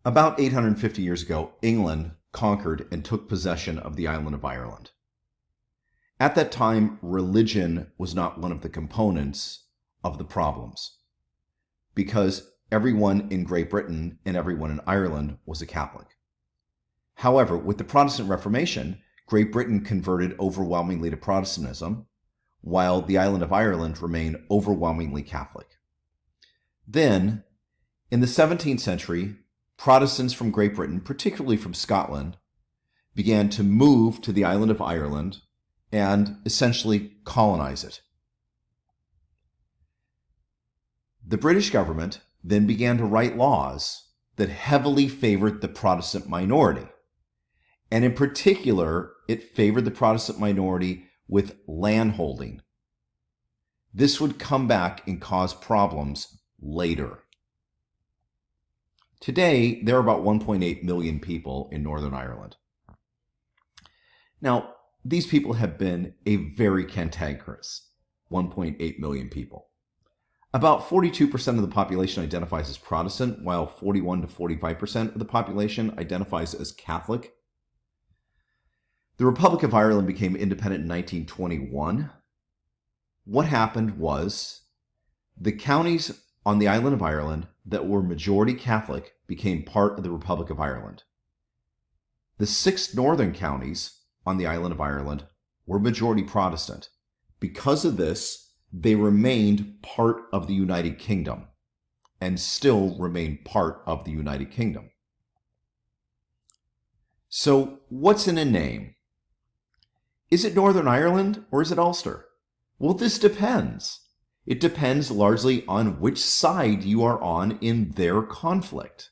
About 850 years ago, England conquered and took possession of the island of Ireland. At that time, religion was not one of the components of the problems, because everyone in Great Britain and everyone in Ireland was a Catholic. However, with the Protestant Reformation, Great Britain converted overwhelmingly to Protestantism, while the island of Ireland remained overwhelmingly Catholic. Then, in the 17th century, Protestants from Great Britain, particularly from Scotland, began to move to the island of Ireland and essentially colonize it. The British government then began to write laws that heavily favored the Protestant minority. And in particular, it favored the Protestant minority with landholding. This would come back and cause problems later. Today, there are about 1.8 million people in Northern Ireland. Now, these people have been a very cantankerous 1.8 million people. About 42% of the population identifies as Protestant, while 41 to 45% of the population identifies as Catholic. The Republic of Ireland became independent in 1921. What happened was the counties on the island of Ireland that were majority Catholic became part of the Republic of Ireland. The 6 northern counties on the island of Ireland were majority Protestant. Because of this, they remained part of the United Kingdom and still remain part of the United Kingdom. So, what's in a name? Is it Northern Ireland or is it Ulster? Well, this depends. It depends largely on which side you are on in their conflict.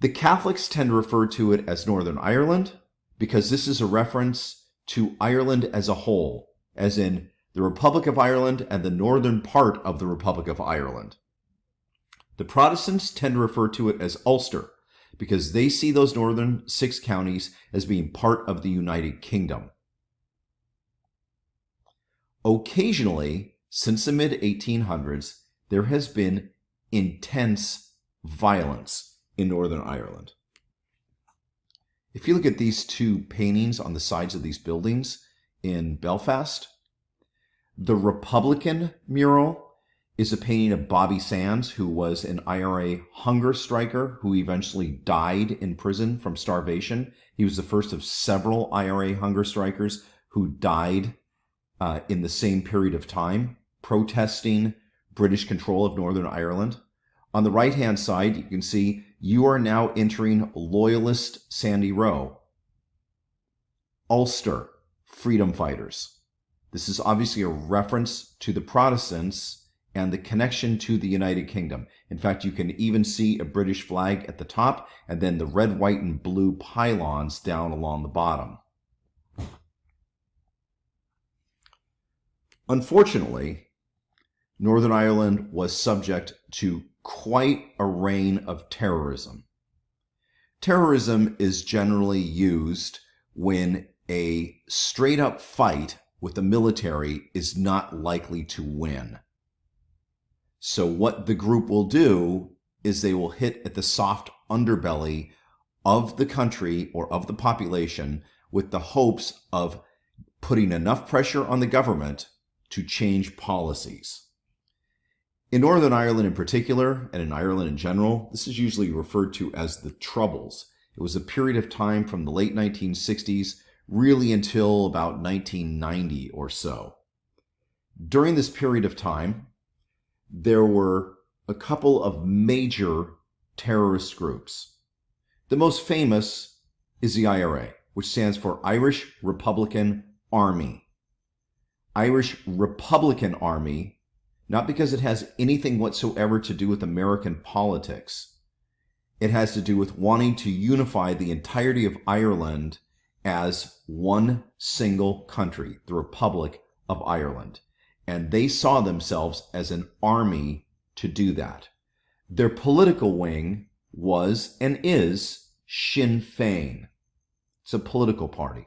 The Catholics tend to refer to it as Northern Ireland because this is a reference to Ireland as a whole, as in the Republic of Ireland and the northern part of the Republic of Ireland. The Protestants tend to refer to it as Ulster because they see those northern 6 counties as being part of the United Kingdom. Occasionally, since the mid-1800s, there has been intense violence in Northern Ireland. If you look at these 2 paintings on the sides of these buildings in Belfast, the Republican mural is a painting of Bobby Sands, who was an IRA hunger striker who eventually died in prison from starvation. He was the first of several IRA hunger strikers who died in the same period of time, protesting British control of Northern Ireland. On the right-hand side, you can see you are now entering Loyalist Sandy Row. Ulster, freedom fighters. This is obviously a reference to the Protestants and the connection to the United Kingdom. In fact, you can even see a British flag at the top and then the red, white, and blue pylons down along the bottom. Unfortunately, Northern Ireland was subject to quite a reign of terrorism. Terrorism is generally used when a straight-up fight with the military is not likely to win. So what the group will do is they will hit at the soft underbelly of the country or of the population with the hopes of putting enough pressure on the government to change policies. In Northern Ireland in particular, and in Ireland in general, this is usually referred to as the Troubles. It was a period of time from the late 1960s really until about 1990 or so. During this period of time, there were a couple of major terrorist groups. The most famous is the IRA, which stands for Irish Republican Army. Irish Republican Army, not because it has anything whatsoever to do with American politics. It has to do with wanting to unify the entirety of Ireland as one single country, the Republic of Ireland. And they saw themselves as an army to do that. Their political wing was and is Sinn Féin. It's a political party.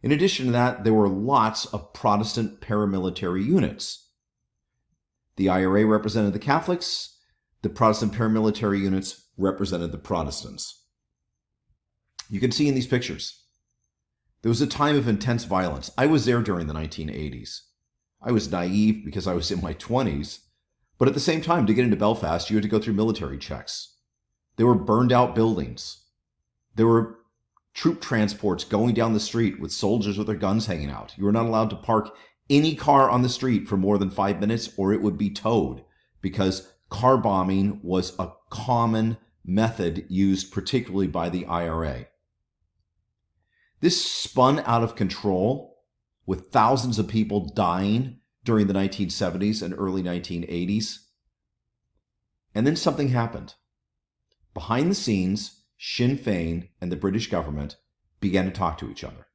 In addition to that, there were lots of Protestant paramilitary units. The IRA represented the Catholics, The Protestant paramilitary units represented the Protestants. You can see in these pictures, there was a time of intense violence. I was there during the 1980s. I was naive because I was in my 20s, but at the same time, to get into Belfast, you had to go through military checks. There were burned out buildings. There were troop transports going down the street with soldiers with their guns hanging out. You were not allowed to park any car on the street for more than 5 minutes or it would be towed, because car bombing was a common method used particularly by the IRA. This spun out of control with thousands of people dying during the 1970s and early 1980s. And then something happened. Behind the scenes, Sinn Féin and the British government began to talk to each other.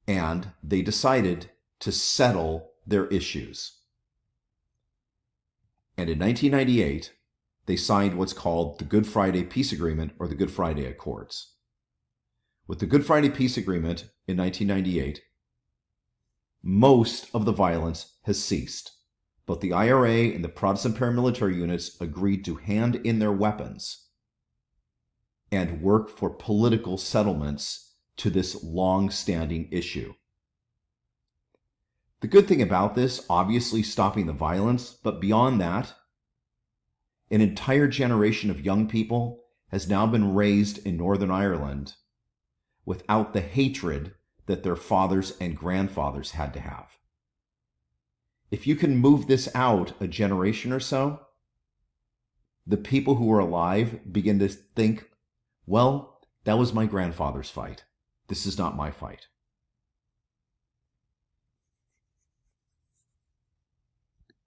And they decided to settle their issues. And in 1998, they signed what's called the Good Friday Peace Agreement, or the Good Friday Accords. With the Good Friday Peace Agreement in 1998, most of the violence has ceased. Both the IRA and the Protestant paramilitary units agreed to hand in their weapons and work for political settlements to this long-standing issue. The good thing about this, obviously stopping the violence, but beyond that, an entire generation of young people has now been raised in Northern Ireland without the hatred that their fathers and grandfathers had to have. If you can move this out a generation or so, the people who are alive begin to think, well, that was my grandfather's fight. This is not my fight.